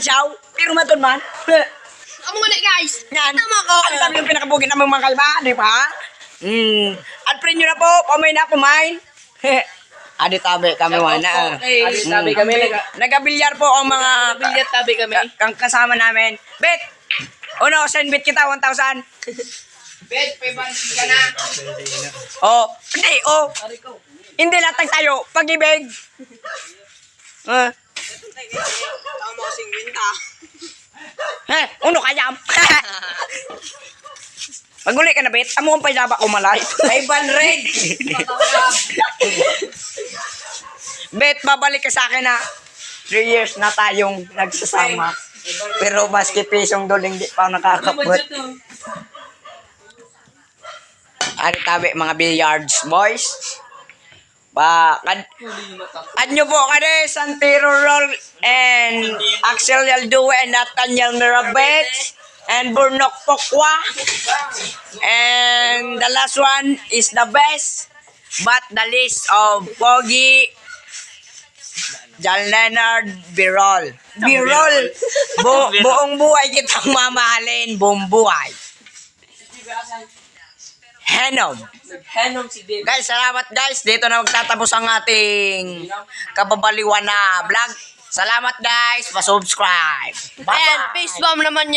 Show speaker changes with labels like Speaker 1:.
Speaker 1: siyaw. Pero matod man.
Speaker 2: Amo nga guys.
Speaker 1: Yan.
Speaker 2: Tama ko.
Speaker 1: Ang dami yung pinakabugin ng mga kalba, di ba? At pre nyo na po, pamay na, pumain. Adi tabi kami wana.
Speaker 2: Adi tabi kami.
Speaker 1: Nagabilyar po ang mga
Speaker 2: Bilyat tabi kami.
Speaker 1: kang kasama namin. Bet! Uno, send bit kita 1,000.
Speaker 2: Bet, 500 ka na.
Speaker 1: Oh, hindi, oh. Hindi latag tayo, pag-ibig.
Speaker 2: Tama kasing binta.
Speaker 1: Uno kayam. Maguli ka na, bet. Amo ang pailaba ko malay. 500. Bet, babalik ka sa akin na 3 years na tayong nagsasama. Pero maski pisong doling di pa nakakapot. Ano tabi mga billiards, boys? Anyo po kade Santero Roll and Axel Yaldue and Nathaniel Mirabet and Burnok Pokwa. And the last one is the best, but the list of Pogi, John Leonard Birol. Buong buhay kitang mamahalin, buong buhay. Henom.
Speaker 2: Henom si Dave.
Speaker 1: Guys, salamat guys. Dito na magtatapos ang ating kababaliwan na vlog. Salamat guys. Pa-subscribe.
Speaker 2: Ayan, face bomb naman yan.